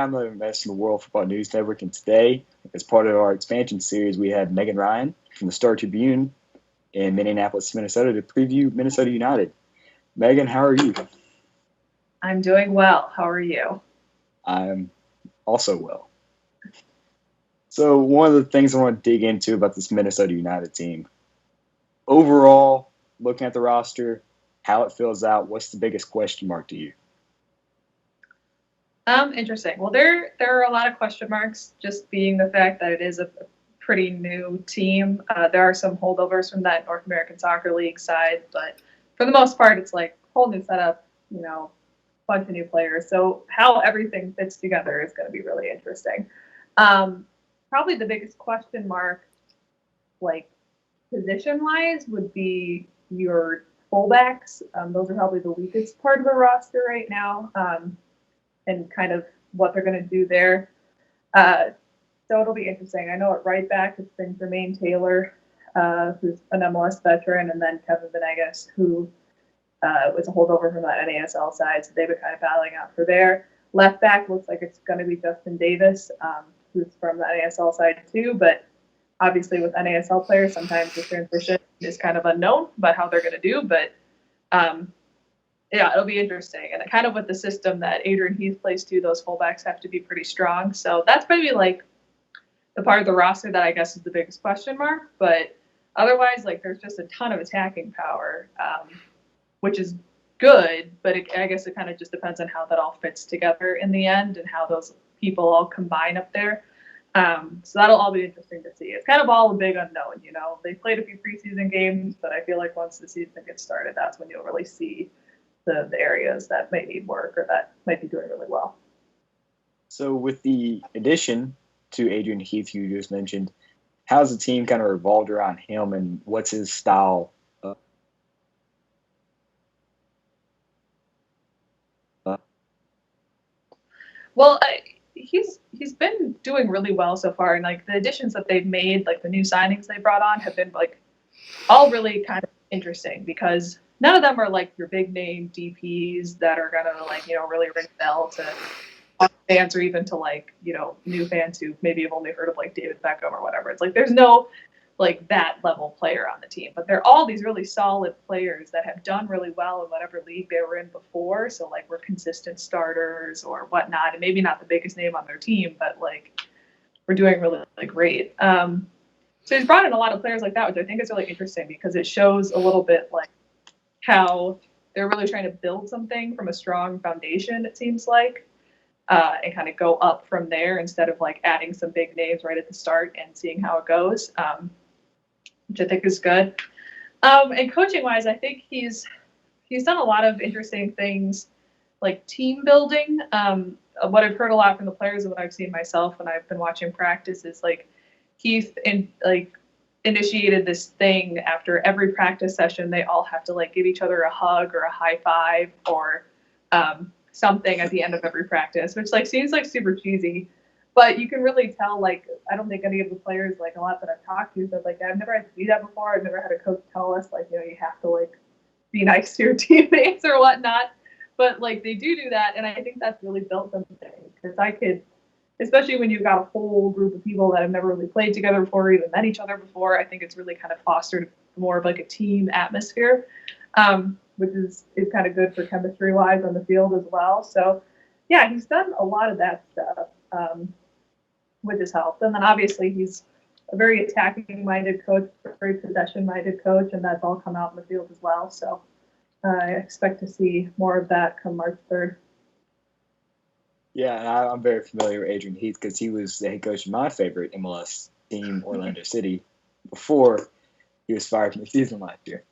I'm the best in the World Football News Network, and today, as part of our expansion series, we have Megan Ryan from the StarTribune in Minneapolis, Minnesota, to preview Minnesota United. Megan, how are you? I'm doing well. How are you? I'm also well. So one of the things I want to dig into about this Minnesota United team, overall, looking at the roster, how it fills out, what's the biggest question mark to you? Interesting. Well, there are a lot of question marks, just being the fact that it is a pretty new team. There are some holdovers from that North American Soccer League side, but for the most part, it's like whole new setup, bunch of new players. So how everything fits together is going to be really interesting. Probably the biggest question mark, like position-wise, would be your fullbacks. Those are probably the weakest part of the roster right now. And kind of what they're going to do there. So it'll be interesting. I know at right back it's been Jermaine Taylor, who's an MLS veteran, and then Kevin Venegas, who was a holdover from that NASL side. So they've been kind of battling out for there. Left back looks like it's going to be Justin Davis, who's from the NASL side too. But obviously with NASL players, sometimes the transition is kind of unknown about how they're going to do. But yeah, it'll be interesting. And kind of with the system that Adrian Heath plays too, those fullbacks have to be pretty strong. So that's maybe like the part of the roster that I guess is the biggest question mark. But otherwise, like there's just a ton of attacking power, which is good. But I guess it kind of just depends on how that all fits together in the end and how those people all combine up there. So that'll all be interesting to see. It's kind of all a big unknown, They played a few preseason games, but I feel like once the season gets started, that's when you'll really see the areas that may need work or that might be doing really well. So with the addition to Adrian Heath you just mentioned, how's the team kind of revolved around him and what's his style? Well, he's been doing really well so far, and like the additions that they've made, like the new signings they brought on, have been like all really kind of interesting because none of them are like your big name DPs that are gonna really ring the bell to fans or even to new fans who maybe have only heard of like David Beckham or whatever. It's like there's no like that level player on the team, but they're all these really solid players that have done really well in whatever league they were in before. So like we're consistent starters or whatnot, and maybe not the biggest name on their team, but like we're doing really great. So he's brought in a lot of players like that, which I think is really interesting because it shows a little bit like how they're really trying to build something from a strong foundation, it seems like, and kind of go up from there instead of like adding some big names right at the start and seeing how it goes, which I think is good. And coaching wise, I think he's done a lot of interesting things like team building. What I've heard a lot from the players and what I've seen myself when I've been watching practice is like Heath initiated this thing after every practice session. They all have to like give each other a hug or a high five or something at the end of every practice, which like seems like super cheesy, but you can really tell. Like I don't think any of the players, like a lot that I've talked to, said like I've never had to do that before. I've never had a coach tell us like you have to like be nice to your teammates or whatnot, but like they do that, and I think that's really built something because I could. Especially when you've got a whole group of people that have never really played together before or even met each other before, I think it's really kind of fostered more of like a team atmosphere, which is kind of good for chemistry-wise on the field as well. So, yeah, he's done a lot of that stuff with his help. And then obviously he's a very attacking-minded coach, very possession-minded coach, and that's all come out in the field as well. So I expect to see more of that come March 3rd. Yeah, and I'm very familiar with Adrian Heath because he was the head coach of my favorite MLS team, Orlando City, before he was fired from the season last year.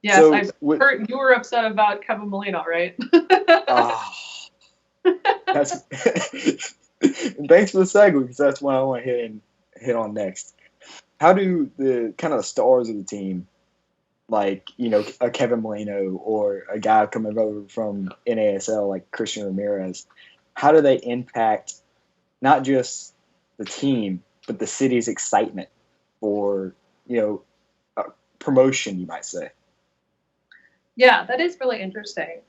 Yes, so, I heard you were upset about Kevin Molino, right? That's thanks for the segue because that's what I want to hit on next. How do the kind of the stars of the team, like, a Kevin Molino or a guy coming over from NASL like Christian Ramirez, how do they impact not just the team, but the city's excitement for, promotion, you might say? Yeah, that is really interesting.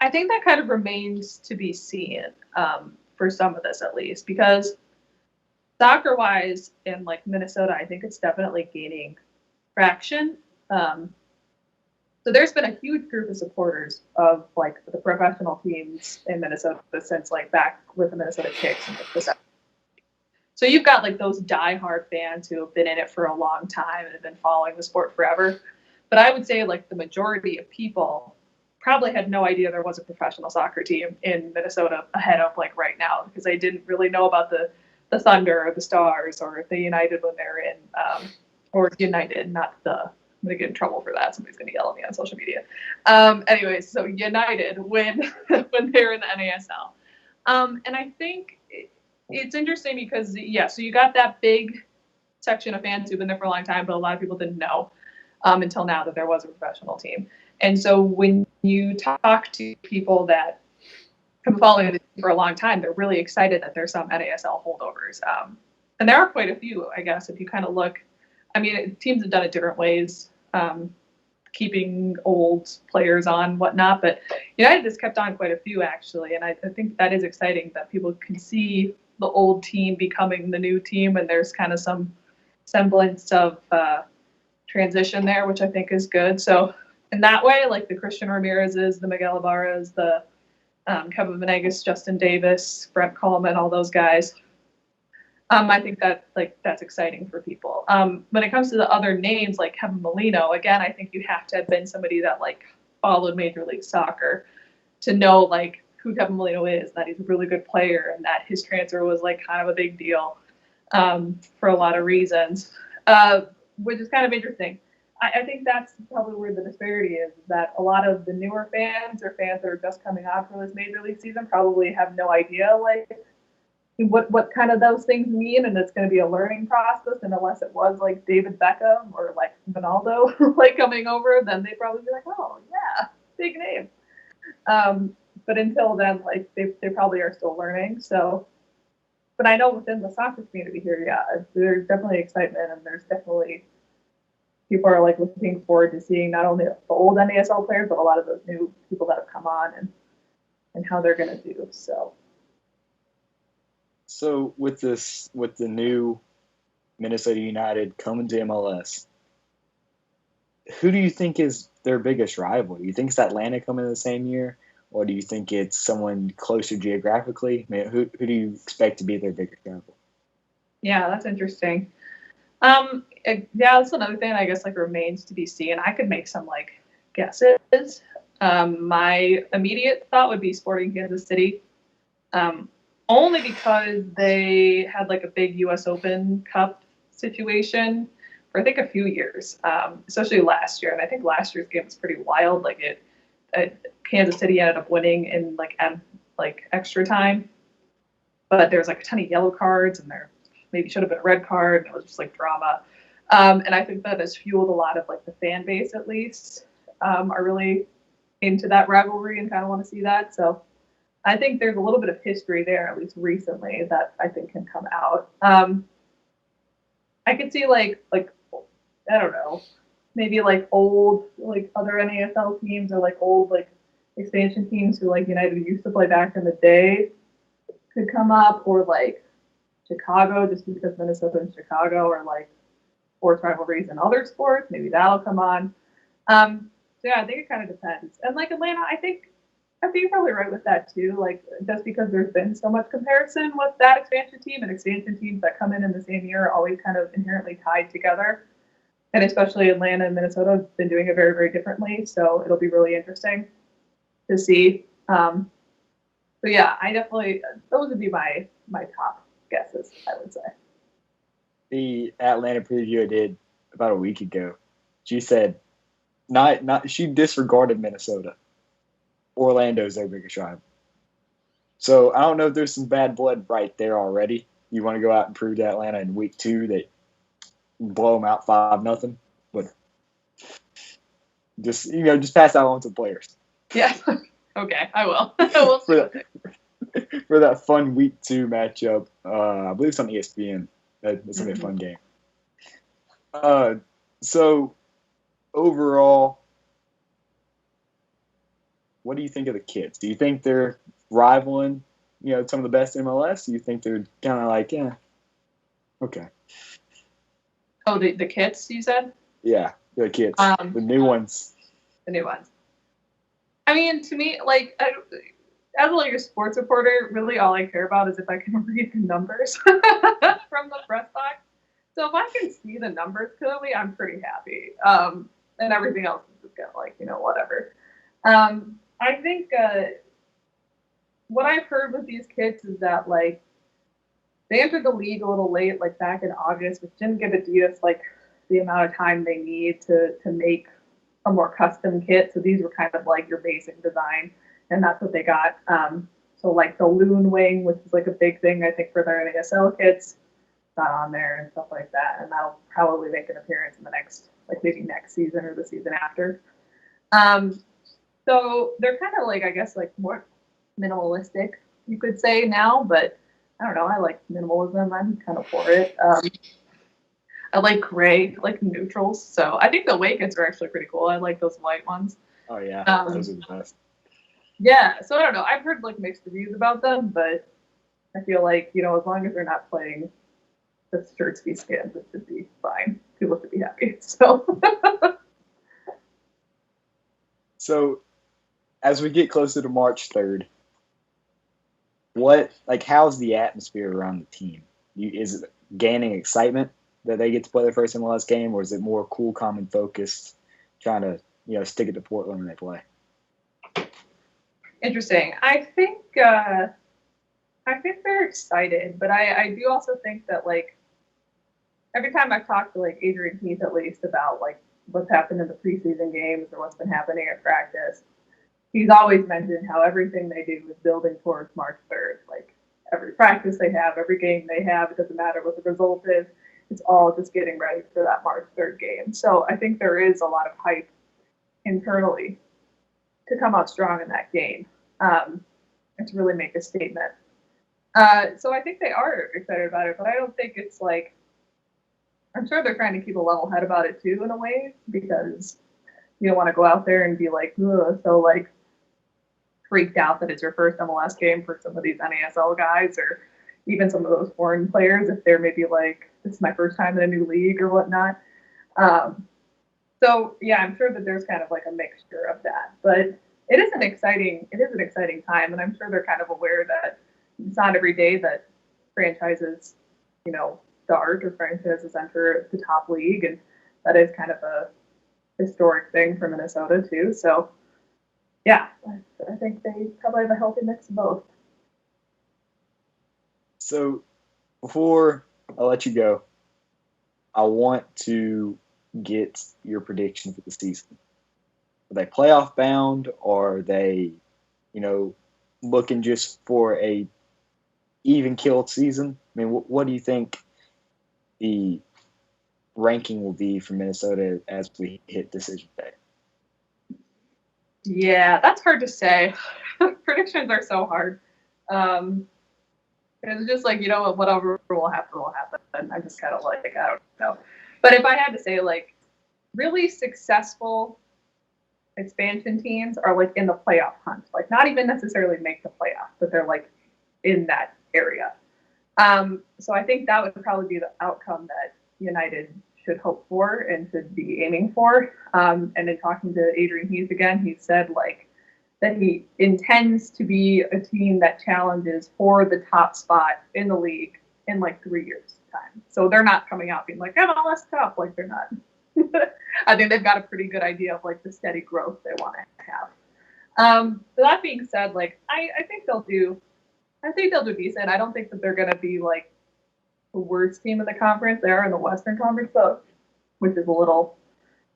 I think that kind of remains to be seen, for some of this at least, because soccer-wise in like Minnesota, I think it's definitely gaining traction. Um, so there's been a huge group of supporters of like the professional teams in Minnesota since like back with the Minnesota Kicks and the so you've got like those diehard fans who have been in it for a long time and have been following the sport forever. But I would say like the majority of people probably had no idea there was a professional soccer team in Minnesota ahead of like right now because they didn't really know about the Thunder or the Stars or the United when they're in or United, not the. I'm gonna get in trouble for that. Somebody's gonna yell at me on social media. Anyways, so United when they're in the NASL, and I think it's interesting because so you got that big section of fans who've been there for a long time, but a lot of people didn't know until now that there was a professional team. And so when you talk to people that have been following the team for a long time, they're really excited that there's some NASL holdovers. And there are quite a few, I guess, if you kind of look. I mean, teams have done it different ways, keeping old players on, whatnot. But United has kept on quite a few, actually. And I think that is exciting that people can see the old team becoming the new team. And there's kind of some semblance of transition there, which I think is good. So in that way, like the Christian Ramirez's, the Miguel Ibarra's, the Kevin Venegas, Justin Davis, Brett Coleman, all those guys. I think that that's exciting for people. When it comes to the other names like Kevin Molino, again, I think you have to have been somebody that like followed Major League Soccer to know like who Kevin Molino is, that he's a really good player, and that his transfer was like kind of a big deal for a lot of reasons, which is kind of interesting. I think that's probably where the disparity is, that a lot of the newer fans or fans that are just coming on for this Major League season probably have no idea like what kind of those things mean, and it's going to be a learning process. And unless it was like David Beckham or like Ronaldo like coming over, then they'd probably be like, oh yeah, big name. But until then, like they probably are still learning. So, but I know within the soccer community here, there's definitely excitement, and there's definitely people are like looking forward to seeing not only the old NASL players, but a lot of those new people that have come on and how they're going to do. So with the new Minnesota United coming to MLS, who do you think is their biggest rival? Do you think it's Atlanta coming in the same year, or do you think it's someone closer geographically? I mean, who do you expect to be their biggest rival? Yeah, that's interesting. That's another thing I guess like remains to be seen. I could make some like guesses. My immediate thought would be Sporting Kansas City. Only because they had like a big U.S. Open Cup situation for I think a few years, especially last year. And I think last year's game was pretty wild. Like Kansas City ended up winning in like extra time, but there was like a ton of yellow cards, and there maybe should have been a red card, and it was just like drama. And I think that has fueled a lot of like the fan base, at least, are really into that rivalry and kind of want to see that. So I think there's a little bit of history there, at least recently, that I think can come out. I could see like I don't know, maybe like old like other NASL teams or like old like expansion teams who like United used to play back in the day could come up, or like Chicago, just because Minnesota and Chicago are like sports rivalries in other sports. Maybe that'll come on. So yeah, I think it kind of depends. And like Atlanta, I think you're probably right with that too. Like just because there's been so much comparison with that expansion team, and expansion teams that come in the same year are always kind of inherently tied together. And especially Atlanta and Minnesota have been doing it very, very differently. So it'll be really interesting to see. So yeah, I definitely, those would be my top guesses, I would say. The Atlanta preview I did about a week ago, she said she disregarded Minnesota. Orlando's their biggest rival. So I don't know if there's some bad blood right there already. You want to go out and prove to Atlanta in week 2 that you blow them out 5-0, but just pass that on to the players. Yeah. Okay, I will. We'll for that fun week 2 matchup, I believe it's on ESPN. That's gonna be a fun game. So overall, what do you think of the kids? Do you think they're rivaling, some of the best in MLS? Do you think they're kind of like, yeah, okay. Oh, the kits, you said? Yeah, the kids, the new ones. The new ones. I mean, to me, like, as like a sports reporter, really all I care about is if I can read the numbers from the press box. So if I can see the numbers clearly, I'm pretty happy. And everything else is just kind of like, whatever. I think what I've heard with these kids is that, like, they entered the league a little late, like back in August, which didn't give Adidas like the amount of time they need to make a more custom kit. So these were kind of like your basic design, and that's what they got. So like the Loon Wing, which is like a big thing, I think, for their NASL kits, not on there and stuff like that. And that'll probably make an appearance in the next, like maybe next season or the season after. So they're kind of like, I guess, like more minimalistic, you could say now, but I don't know. I like minimalism. I'm kind of for it. I like gray, I like neutrals. So I think the away kits are actually pretty cool. I like those white ones. Oh, yeah. Those are the best. Yeah. So I don't know. I've heard like mixed reviews about them, but I feel like, as long as they're not playing the shirts be skins, it should be fine. People should be happy. So. So as we get closer to March 3rd, how's the atmosphere around the team? Is it gaining excitement that they get to play their first MLS game, or is it more cool, calm, and focused, trying to, stick it to Portland when they play? Interesting. I think they're excited, but I do also think that, like, every time I've talked to, like, Adrian Heath, at least, about, like, what's happened in the preseason games or what's been happening at practice, he's always mentioned how everything they do is building towards March 3rd. Like, every practice they have, every game they have, it doesn't matter what the result is. It's all just getting ready for that March 3rd game. So I think there is a lot of hype internally to come out strong in that game and to really make a statement. So I think they are excited about it, but I don't think it's like, I'm sure they're trying to keep a level head about it too, in a way, because you don't want to go out there and be like, so like freaked out that it's your first MLS game for some of these NASL guys, or even some of those foreign players, if they're maybe like, this is my first time in a new league or whatnot. So yeah, I'm sure that there's kind of like a mixture of that, but it is an exciting time, and I'm sure they're kind of aware that it's not every day that franchises, start or franchises enter the top league, and that is kind of a historic thing for Minnesota too. So yeah, I think they probably have a healthy mix of both. So before I let you go, I want to get your prediction for the season. Are they playoff bound, or are they, looking just for a even killed season? I mean, what do you think the ranking will be for Minnesota as we hit decision day? Yeah, that's hard to say. Predictions are so hard. It's just like, whatever will happen, will happen. I'm just kind of like, I don't know. But if I had to say, like, really successful expansion teams are like in the playoff hunt, like not even necessarily make the playoff, but they're like in that area. So I think that would probably be the outcome that United should hope for and should be aiming for. And in talking to Adrian Heath again, he said like that he intends to be a team that challenges for the top spot in the league in like 3 years' time. So they're not coming out being like MLS Cup, like they're not. I think they've got a pretty good idea of like the steady growth they want to have. So that being said, like I think they'll do decent. I don't think that they're going to be like the worst team in the conference. They are in the Western Conference, though, which is a little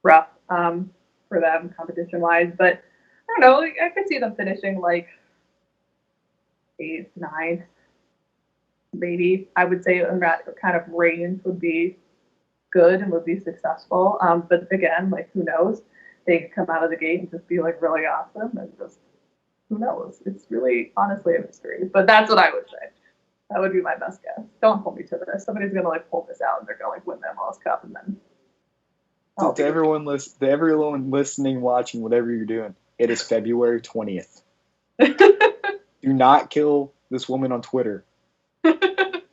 rough for them competition-wise. But I don't know. I could see them finishing like 8th, 9th, maybe. I would say in that kind of range would be good and would be successful. But again, like who knows? They could come out of the gate and just be like really awesome, and just who knows? It's really honestly a mystery. But that's what I would say. That would be my best guess. Don't hold me to this. Somebody's gonna like pull this out and they're gonna like win the MLS Cup, and then to everyone listening, watching, whatever you're doing, It is February 20th. Do not kill this woman on Twitter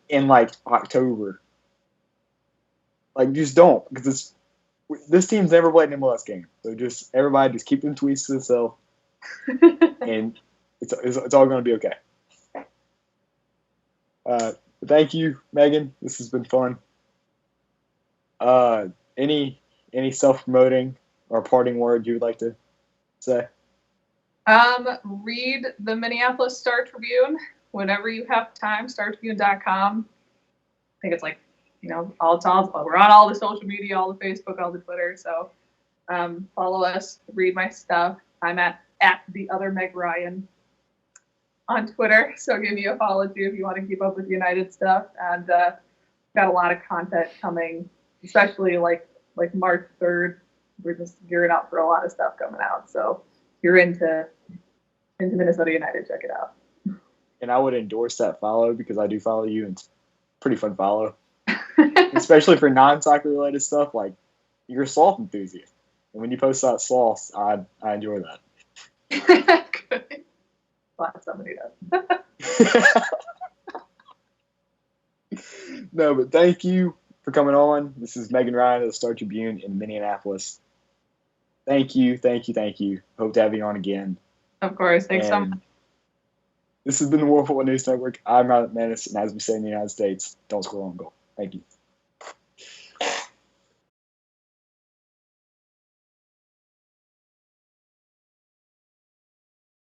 in like October. Like, just don't, because this team's never played an MLS game. So just everybody just keep them tweets to themselves, and it's all going to be okay. Thank you, Megan. This has been fun. Any self-promoting or parting word you would like to say? Read the Minneapolis Star-Tribune whenever you have time. StarTribune.com. I think it's like, all times. We're on all the social media, all the Facebook, all the Twitter. So follow us, read my stuff. I'm at the other Meg Ryan on Twitter. So give me a follow too if you want to keep up with United stuff. And got a lot of content coming, especially like March 3rd. We're just gearing up for a lot of stuff coming out. So if you're into Minnesota United, check it out. And I would endorse that follow because I do follow you, and it's a pretty fun follow. Especially for non-soccer related stuff, like you're a sloth enthusiast. And when you post about sloths, I enjoy that. Good. Glad somebody does. No, but thank you for coming on. This is Megan Ryan of the Star-Tribune in Minneapolis. Thank you. Hope to have you on again. Of course. Thanks so much. This has been the World Football News Network. I'm Riley McManus, and as we say in the United States, don't score on goal. Thank you.